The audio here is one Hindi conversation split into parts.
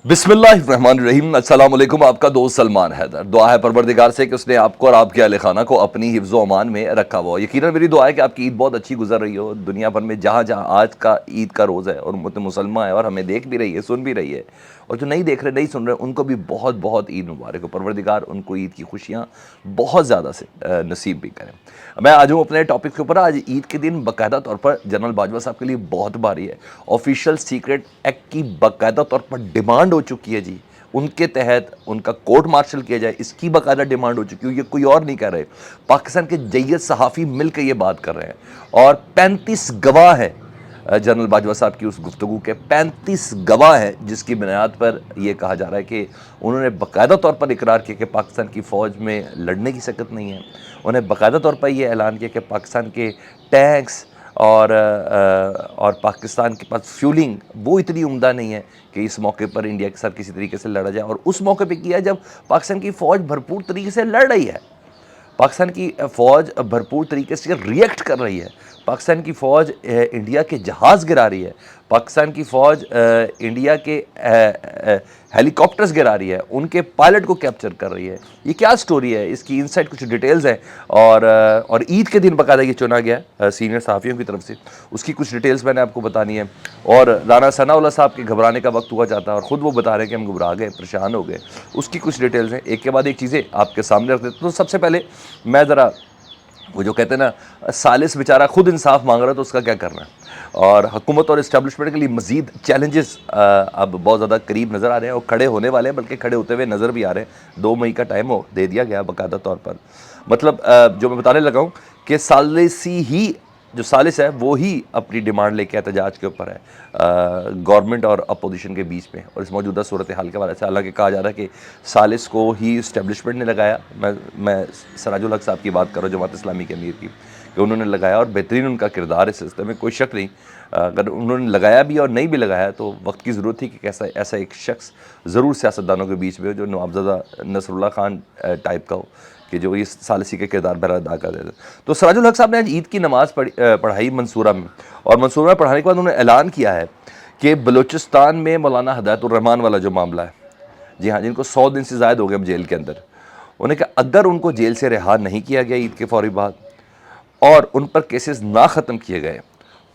बिस्मिल्लाहिर्रहमानिर्रहीम। अस्सलाम वालेकुम। आपका दोस्त सलमान हैदर। दुआ है परवरदिगार से कि उसने आपको और आपके अहल खाना को अपनी हिफ्ज़ व अमान में रखा हुआ हो। यकीनन मेरी दुआ है कि आपकी ईद बहुत अच्छी गुजर रही हो। दुनिया भर में जहाँ जहाँ आज का ईद का रोज़ है और उम्मत मुसलमान है और हमें देख भी रही है, सुन भी रही है, और जो नहीं देख रहे, नहीं सुन रहे, उनको भी बहुत बहुत ईद मुबारक हो। परवरदिगार उनको ईद की खुशियाँ बहुत ज़्यादा से नसीब भी करें। मैं आज हूँ अपने टॉपिक के ऊपर। आज ईद के दिन बाकायदा तौर पर जनरल बाजवा साहब के लिए बहुत भारी है। ऑफिशियल सीक्रेट एक्ट की बाकायदा तौर पर डिमांड हो चुकी है जी। उनके तहत उनका कोर्ट मार्शल किया जाए, इसकी बाकायदा डिमांड हो चुकी है। ये कोई और नहीं कह रहे, पाकिस्तान के जय्यद सहाफ़ी मिलकर ये बात कर रहे हैं। और 35 गवाह हैं जनरल बाजवा साहब की उस गुफ्तगू के। 35 गवाह हैं जिसकी बुनियाद पर यह कहा जा रहा है कि उन्होंने बाकायदा तौर पर इकरार किया कि पाकिस्तान की फ़ौज में लड़ने की सकत नहीं है। उन्हें बाकायदा तौर पर यह ऐलान किया कि पाकिस्तान के टैंक्स और पाकिस्तान के पास फ्यूलिंग वो इतनी उम्दा नहीं है कि इस मौके पर इंडिया के साथ किसी तरीके से लड़ा जाए। और उस मौके पे किया जब पाकिस्तान की फ़ौज भरपूर तरीके से लड़ रही है, पाकिस्तान की फ़ौज भरपूर तरीके से रिएक्ट कर रही है, पाकिस्तान की फ़ौज इंडिया के जहाज़ गिरा रही है, पाकिस्तान की फ़ौज इंडिया के हेलीकॉप्टर्स गिरा रही है, उनके पायलट को कैप्चर कर रही है। ये क्या स्टोरी है, इसकी इनसाइड कुछ डिटेल्स हैं। और ईद के दिन बाकायदा ये चुना गया सीनियर सहाफ़ियों की तरफ से, उसकी कुछ डिटेल्स मैंने आपको बतानी है। और राना सनाउल्लाह साहब के घबराने का वक्त हुआ जाता है और ख़ुद वो बता रहे हैं कि हम घबरा गए, परेशान हो गए। उसकी कुछ डिटेल्स हैं, एक के बाद एक चीज़ें आपके सामने रख देते। तो सबसे पहले मैं ज़रा, वो जो कहते हैं ना, सालिस बेचारा खुद इंसाफ मांग रहा है तो उसका क्या करना है। और हुकूमत और इस्टेब्लिशमेंट के लिए मज़ीद चैलेंजेस अब बहुत ज़्यादा करीब नज़र आ रहे हैं और खड़े होने वाले हैं, बल्कि खड़े होते हुए नज़र भी आ रहे हैं। 2 मई का टाइम हो दे दिया गया बाकायदा तौर पर। मतलब जो मैं बताने लगा हूँ कि सालिसी ही, जो सालिस है वो ही अपनी डिमांड लेके एहतजाज के ऊपर है गवर्नमेंट और अपोजिशन के बीच में। और इस मौजूदा सूरत हाल के हवाले से हालांकि कहा जा रहा है कि सालिस को ही इस्टेब्लिशमेंट ने लगाया। मैं सराजुल हक साहब की बात कर रहा हूँ, जमात इस्लामी के अमीर की, कि उन्होंने लगाया और बेहतरीन उनका किरदार इस सिलसिले में, कोई शक नहीं। अगर उन्होंने लगाया भी और नहीं भी लगाया तो वक्त की ज़रूरत थी कि ऐसा एक शख्स ज़रूर सियासतदानों के बीच में हो जो नवाबज़दा नसरुल्लाह खान टाइप का हो, कि जो इस सालिसी के किरदार पर अदा कर देते। तो सराजुल हक साहब ने आज ईद की नमाज़ पढ़ाई मंसूरा में, और मंसूरा में पढ़ाने के बाद उन्होंने ऐलान किया है कि बलूचिस्तान में मौलाना हिदायतुर्रहमान वाला जो मामला है, जी हाँ, जिनको 100 दिन से ज़ायद हो गए अब जेल के अंदर, उन्हें कहा अगर उनको जेल से रिहा नहीं किया गया ईद के फ़ौरी बाद और उन पर केसेस ना ख़त्म किए गए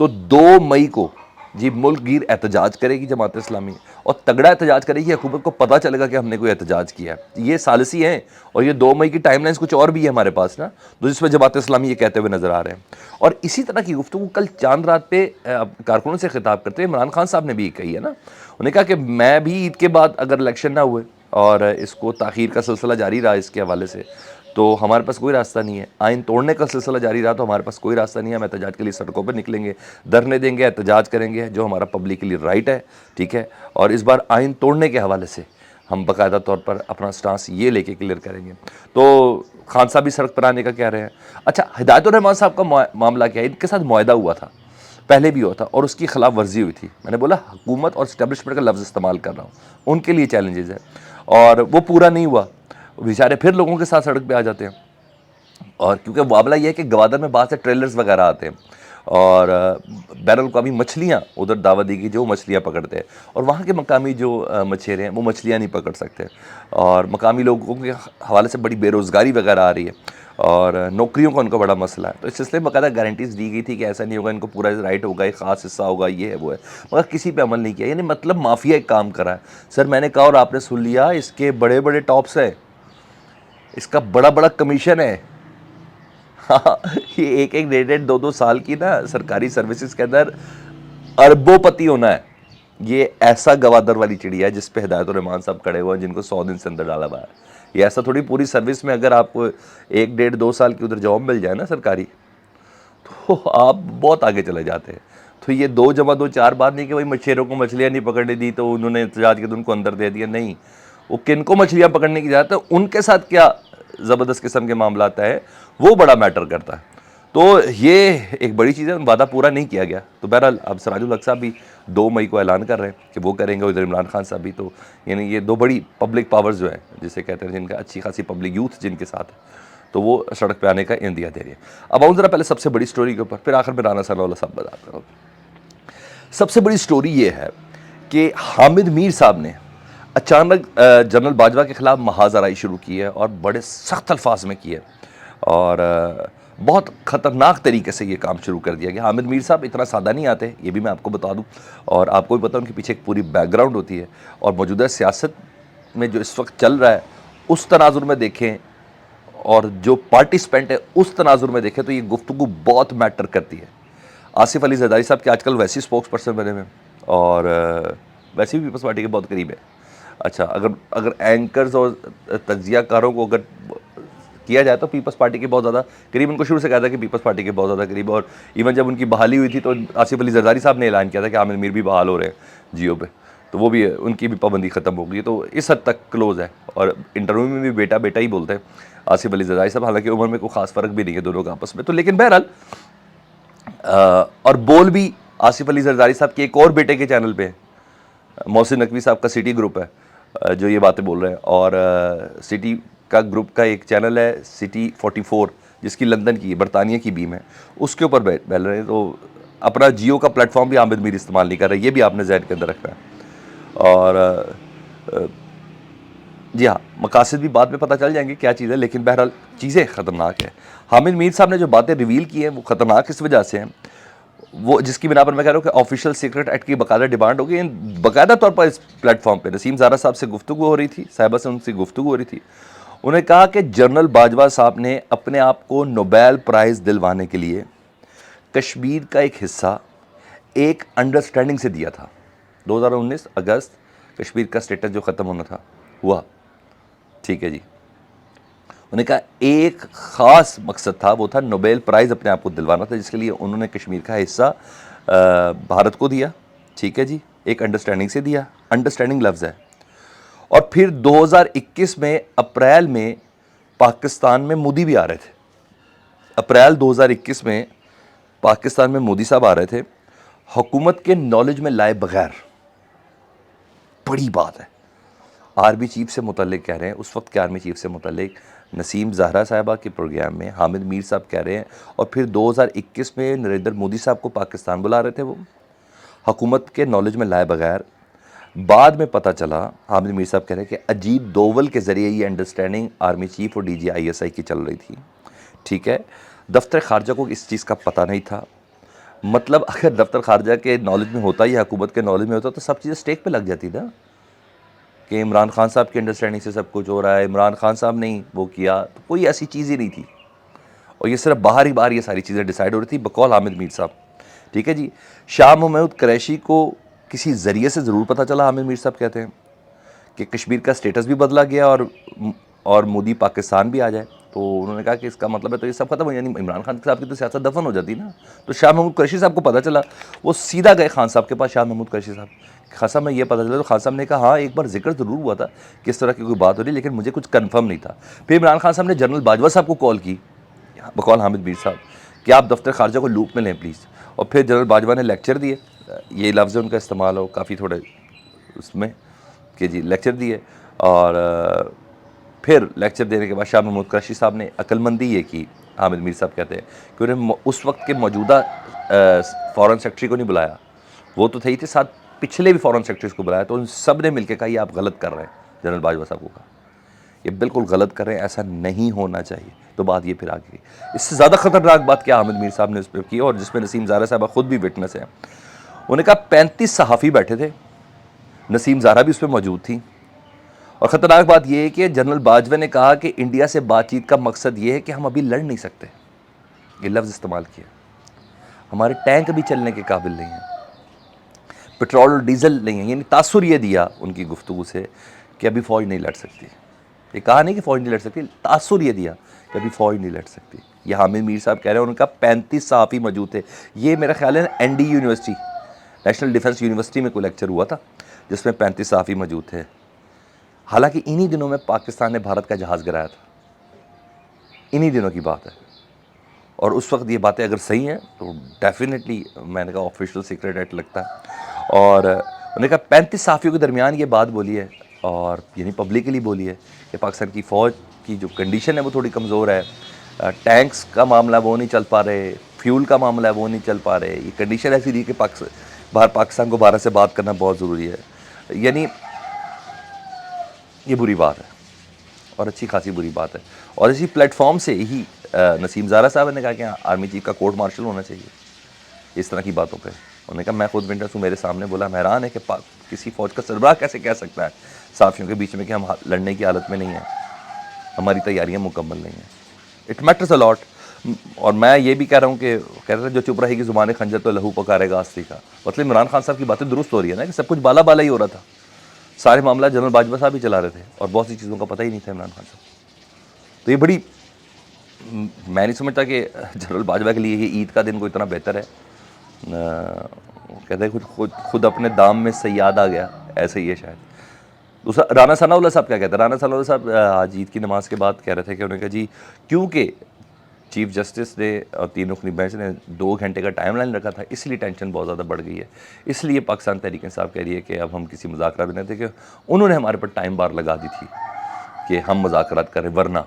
तो 2 मई को जी मुल्क गिर एहतजाज करेगी जमात इस्लामी, और तगड़ा एहतजाज करेगी। हुकूमत को पता चलेगा कि हमने कोई एहतजाज किया है। ये सालिसी हैं और ये 2 मई की टाइमलाइंस कुछ और भी है हमारे पास ना, तो जिसमें जमात इस्लामी ये कहते हुए नज़र आ रहे हैं। और इसी तरह की गुफ्तगू कल चांद रात पे कारकुनों से खिताब करते हुए इमरान खान साहब ने भी कही है ना। उन्होंने कहा कि मैं भी ईद के बाद अगर इलेक्शन ना हुए और इसको ताख़ीर का सिलसिला जारी रहा इसके हवाले से, तो हमारे पास कोई रास्ता नहीं है। आइन तोड़ने का सिलसिला जारी रहा तो हमारे पास कोई रास्ता नहीं है। हम एहतजाज के लिए सड़कों पर निकलेंगे, धरने देंगे, एहतजाज करेंगे, जो हमारा पब्लिकली राइट है, ठीक है। और इस बार आइन तोड़ने के हवाले से हम बाकायदा तौर पर अपना स्टांस ये लेके क्लियर करेंगे। तो खान साहब भी सड़क पर आने का कह रहे हैं। अच्छा, हिदायतुर्रहमान साहब का मामला क्या है, इनके साथ मुआहदा हुआ था, पहले भी हुआ था और उसकी खिलाफ वर्जी हुई थी। मैंने बोला हुकूमत और इस्टेब्लिशमेंट का लफ्ज़ इस्तेमाल कर रहा हूँ, उनके लिए चैलेंजेस है, और वो पूरा नहीं हुआ, बेचारे फिर लोगों के साथ सड़क पे आ जाते हैं। और क्योंकि मामला ये है कि गवादर में बाहर से ट्रेलर्स वगैरह आते हैं और बैरल को अभी मछलियाँ उधर दावत दी गई जो मछलियाँ पकड़ते हैं, और वहाँ के मकामी जो मछेरे हैं वो मछलियाँ नहीं पकड़ सकते, और मकामी लोगों के हवाले से बड़ी बेरोज़गारी वगैरह आ रही है और नौकरियों का उनका बड़ा मसला है। तो इस सिलसिले में बाकायदा गारंटीज़ दी गई थी कि ऐसा नहीं होगा, इनको पूरा राइट होगा, एक ख़ास हिस्सा होगा, ये है वो है, मगर किसी पे अमल नहीं किया। यानी मतलब माफिया एक काम करा है। सर मैंने कहा और आपने सुन लिया, इसके बड़े बड़े टॉप्स हैं, इसका बड़ा बड़ा कमीशन है। हाँ, ये एक एक 1.5-2 साल की ना सरकारी सर्विसेज के अंदर अरबोपति होना है। ये ऐसा गवादर वाली चिड़िया है जिस पे हिदायतुर्रहमान साहब खड़े हुए हैं, जिनको 100 दिन से अंदर डाला हुआ है। ये ऐसा थोड़ी पूरी सर्विस में अगर आपको 1-1.5-2 साल की उधर जॉब मिल जाए ना सरकारी, तो आप बहुत आगे चले जाते हैं। तो ये 2 जमा 2 4 बात नहीं कि भाई मछेरों को मछलियाँ नहीं पकड़ने दी तो उन्होंने एहतजाज के तो उनको अंदर दे दिया, नहीं। वो किन को मछलियाँ पकड़ने की ज़रूरत है, उनके साथ क्या ज़बरदस्त किस्म के मामला आता है, वो बड़ा मैटर करता है। तो ये एक बड़ी चीज़ है, वादा पूरा नहीं किया गया। तो बहरहाल अब सराजुल हक साहब भी 2 मई को ऐलान कर रहे हैं कि वो करेंगे, उधर इमरान खान साहब भी। तो यानी ये 2 बड़ी पब्लिक पावर्स जो हैं, जिसे कहते हैं, जिनका अच्छी खासी पब्लिक यूथ जिनके साथ है, तो वो सड़क पे आने का इंदिया दे रही है। अब आऊँ ज़रा पहले सबसे बड़ी स्टोरी के ऊपर, फिर आखिर में राना सनाउल्लाह साहब बताते हैं। सबसे बड़ी स्टोरी ये है कि हामिद मीर साहब ने अचानक जनरल बाजवा के खिलाफ महाजराई शुरू की है और बड़े सख्त अल्फाज में की है और बहुत ख़तरनाक तरीके से ये काम शुरू कर दिया गया। हामिद मीर साहब इतना सादा नहीं आते, ये भी मैं आपको बता दूं, और आपको भी पता है उनके पीछे एक पूरी बैकग्राउंड होती है। और मौजूदा सियासत में जो इस वक्त चल रहा है उस तनाजुर में देखें और जो पार्टिसिपेंट है उस तनाजुर में देखें तो ये गुफ्तगू बहुत मैटर करती है। आसिफ अली जरदारी साहब के आजकल वैसे स्पोक्स पर्सन बने हुए हैं और वैसे भी पीपल्स पार्टी के बहुत करीब है। अच्छा, अगर एंकर्स और तज्जियाकारों को अगर किया जाए तो पीपल्स पार्टी के बहुत ज़्यादा करीब, उनको शुरू से कहा था कि पीपल्स पार्टी के बहुत ज़्यादा करीब। और इवन जब उनकी बहाली हुई थी तो आसिफ अली जरदारी साहब ने ऐलान किया था कि आमिर मीर भी बहाल हो रहे हैं जियो पे, तो वो भी उनकी भी पाबंदी ख़त्म हो गई, तो इस हद तक क्लोज़ है। और इंटरव्यू में भी बेटा बेटा ही बोलते हैं आसिफ अली जरदारी साहब, हालांकि उम्र में कोई ख़ास फ़र्क भी नहीं है दोनों का आपस में, तो लेकिन बहरहाल और बोल भी आसिफ अली जरदारी साहब के एक और बेटे के चैनल पे है, मोहसिन नकवी साहब का सिटी ग्रुप है जो ये बातें बोल रहे हैं। और सिटी का ग्रुप का एक चैनल है सिटी 44 जिसकी लंदन की बरतानिया की बीम है, उसके ऊपर बैल रहे हैं। तो अपना जियो का प्लेटफॉर्म भी आमिर मीर इस्तेमाल नहीं कर रहे, ये भी आपने जहन के अंदर रखना है। और जी हाँ, मकासद भी बाद में पता चल जाएंगे क्या चीज़ है, लेकिन बहरहाल चीज़ें ख़तरनाक है। हामिद मीर साहब ने जो बातें रिवील की हैं वो ख़तरनाक इस वजह से हैं, वो जिसकी बिना पर मैं कह रहा हूँ कि ऑफिशियल सीक्रेट एक्ट की बाकायदा डिमांड होगी बाकायदा तौर पर इस प्लेटफॉर्म पे। नसीम ज़ारा साहब से गुफ्तगू हो रही थी, साहिबा से उनसे गुफ्तगू हो रही थी, उन्होंने कहा कि जनरल बाजवा साहब ने अपने आप को नोबेल प्राइज़ दिलवाने के लिए कश्मीर का एक हिस्सा एक अंडरस्टैंडिंग से दिया था। 2019 अगस्त कश्मीर का स्टेटस जो ख़त्म होना था हुआ, ठीक है जी। उन्होंने कहा एक ख़ास मकसद था, वो था नोबेल प्राइज़ अपने आप को दिलवाना था, जिसके लिए उन्होंने कश्मीर का हिस्सा भारत को दिया, ठीक है जी, एक अंडरस्टैंडिंग से दिया। अंडरस्टैंडिंग लफ्ज़ है। और फिर 2021 में अप्रैल में पाकिस्तान में मोदी भी आ रहे थे। अप्रैल 2021 में पाकिस्तान में मोदी साहब आ रहे थे, हुकूमत के नॉलेज में लाए बगैर। बड़ी बात है। आर्मी चीफ से मुतल्लिक कह रहे हैं, उस वक्त के आर्मी चीफ से मुतल्लिक नसीम ज़हरा साहिबा के प्रोग्राम में हामिद मीर साहब कह रहे हैं। और फिर 2021 में नरेंद्र मोदी साहब को पाकिस्तान बुला रहे थे, वो हुकूमत के नॉलेज में लाए बगैर। बाद में पता चला, हामिद मीर साहब कह रहे हैं कि अजीत डोवल के ज़रिए ये अंडरस्टैंडिंग आर्मी चीफ और DGISI की चल रही थी, ठीक है। दफ्तर खारजा को इस चीज़ का पता नहीं था। मतलब अगर दफ्तर खारजा के नॉलेज में होता या हुकूमत के नॉलेज में होता तो सब चीज़ें स्टेक पे लग जाती ना, कि इमरान खान साहब की अंडरस्टैंडिंग से सब कुछ हो रहा है, इमरान खान साहब ने वो किया, तो कोई ऐसी चीज़ ही नहीं थी। और ये सिर्फ बाहर ही बाहर ये सारी चीज़ें डिसाइड हो रही थी बकौल हामिद मीर साहब, ठीक है जी। शाह महमूद कुरैशी को किसी ज़रिए से ज़रूर पता चला, हामिद मीर साहब कहते हैं, कि कश्मीर का स्टेटस भी बदला गया और मोदी पाकिस्तान भी आ जाए। तो उन्होंने कहा कि इसका मतलब है तो ये सब खत्म हो, यानी इमरान खान साहब की तो सियासत दफन हो जाती ना। तो शाह महमूद कुरैशी साहब को पता चला, वो सीधा गए खान साहब के पास, शाह महमूद कुरैशी साहब, खान साहब में ये पता चला। तो खान साहब ने कहा हाँ एक बार जिक्र ज़रूर हुआ था कि इस तरह की कोई बात हो रही, लेकिन मुझे कुछ कन्फर्म नहीं था। फिर इमरान खान साहब ने जनरल बाजवा साहब को कॉल की, बकौल हामिद मीर साहब, कि आप दफ्तर खारजा को लूप में लें प्लीज़। और फिर जनरल बाजवा ने लेक्चर दिए, ये लफ्ज़ उनका इस्तेमाल हो काफ़ी थोड़े उसमें कि जी लेक्चर दिए। और फिर लेक्चर देने के बाद शाह महमूद कुरैशी साहब ने अक्लमंदी ये की, हामिद मीर साहब कहते हैं, कि उन्हें उस वक्त के मौजूदा फ़ॉरेन सेक्रेटरी को नहीं बुलाया, वो तो थे ही थे, साथ पिछले भी फ़ॉरेन सेक्रेटरीज को बुलाया, तो उन सब ने मिलकर कहा ये आप गलत कर रहे हैं। जनरल बाजवा साहब को कहा ये बिल्कुल गलत कर रहे हैं, ऐसा नहीं होना चाहिए। तो बात ये फिर आ गई। इससे ज़्यादा ख़तरनाक बात क्या हामिद मीर साहब ने उस पर की, और जिसमें नसीम ज़ारा साहबा खुद भी विटनेस है। उन्होंने कहा 35 सहाफ़ी बैठे थे, नसीम ज़ारा भी उस पर मौजूद थी। और ख़तरनाक बात यह है कि जनरल बाजवा ने कहा कि इंडिया से बातचीत का मकसद ये है कि हम अभी लड़ नहीं सकते, ये लफ्ज़ इस्तेमाल किया। हमारे टैंक भी चलने के काबिल नहीं हैं, पेट्रोल और डीजल नहीं है, यानी तासुर ये दिया उनकी गुफ्तगू से कि अभी फ़ौज नहीं लड़ सकती। ये कहा नहीं कि फ़ौज नहीं लड़ सकती, तासुर ये दिया कि अभी फ़ौज नहीं लड़ सकती। ये हामिद मीर साहब कह रहे हैं। उनका 35 सहाफ़ी मौजूद थे। ये मेरा ख्याल है ND university, national defence university में कोई लेक्चर हुआ था जिसमें 35 सहाफ़ी मौजूद थे। हालांकि इन्हीं दिनों में पाकिस्तान ने भारत का जहाज़ गिराया था, इन्हीं दिनों की बात है। और उस वक्त ये बातें अगर सही हैं तो डेफिनेटली मैंने कहा ऑफिशियल सीक्रेट एक्ट लगता है। और उन्होंने कहा 35 सहाफ़ियों के दरमियान ये बात बोली है, और यानी पब्लिकली बोली है कि पाकिस्तान की फ़ौज की जो कंडीशन है वो थोड़ी कमज़ोर है, टैंक्स का मामला वो नहीं चल पा रहे, फ्यूल का मामला है वो नहीं चल पा रहे, ये कंडीशन ऐसी थी कि पाकिस्तान को भारत से बात करना बहुत ज़रूरी है। यानी ये बुरी बात है और अच्छी खासी बुरी बात है। और इसी प्लेटफॉर्म से ही नसीम ज़ारा साहब ने कहा कि आर्मी चीफ का कोर्ट मार्शल होना चाहिए इस तरह की बातों पे। उन्होंने कहा मैं खुद विंटर्स हूँ, मेरे सामने बोला, हम हैरान है कि किसी फ़ौज का सरबराह कैसे कह सकता है साफ़ियों के बीच में कि हम लड़ने की हालत में नहीं हैं, हमारी तैयारियाँ मुकम्मल नहीं हैं। It matters a lot. और मैं ये भी कह रहा हूँ कि कह रहे थे जो चुप रहेगी ज़ुबान खंजर तो लहू पकारेगा आस्ती का। मतलब इमरान खान साहब की बातें दुरुस्त हो रही है ना कि सब कुछ बाला बाला ही हो रहा था, सारे मामला जनरल बाजवा साहब ही चला रहे थे और बहुत सी चीज़ों का पता ही नहीं था इमरान खान साहब। तो ये बड़ी, मैं नहीं समझता कि जनरल बाजवा के लिए ये ईद का दिन कोई इतना बेहतर है। कहते हैं खुद अपने दाम में सयाद आ गया, ऐसे ही है शायद। दूसरा, राना सनाउल्लाह साहब क्या कहते हैं? राना सनाउल्लाह साहब आज ईद की नमाज़ के बाद कह रहे थे कि उन्होंने कहा जी क्योंकि चीफ जस्टिस ने और 3 रुकनी बेंच ने 2 घंटे का टाइम लाइन रखा था, इसलिए टेंशन बहुत ज़्यादा बढ़ गई है। इसलिए पाकिस्तान तहरीक इंसाफ कह रही है कि अब हम किसी मुज़ाकरा में नहीं थे, कि उन्होंने हमारे पर टाइम बार लगा दी थी कि हम मुज़ाकरात करें, वरना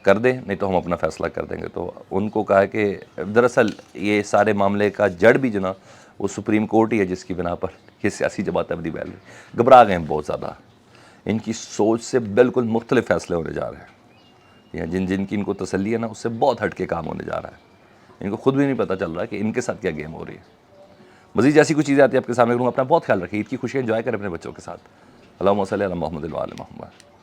कर दें, नहीं तो हम अपना फ़ैसला कर देंगे। तो उनको कहा है कि दरअसल ये सारे मामले का जड़ भी जो ना वो सुप्रीम कोर्ट ही है, जिसकी बिना पर ये सियासी जमातें अपनी बैल घबरा गए हैं बहुत ज़्यादा। इनकी सोच से बिल्कुल मुख्तलिफ फ़ैसले होने जा रहे हैं, या जिनकी इनको तसल्ली है ना, उससे बहुत हट के काम होने जा रहा है। इनको खुद भी नहीं पता चल रहा है कि इनके साथ क्या गेम हो रही है। मज़ीद जैसी कुछ चीज़ें आती है आपके सामने करूँगा। अपना बहुत ख्याल रखिए, ईद की खुशियाँ एंजॉय करें अपने बच्चों के साथ। अल्लाहुम्मा सल्ली अला मुहम्मद व आले मुहम्मद।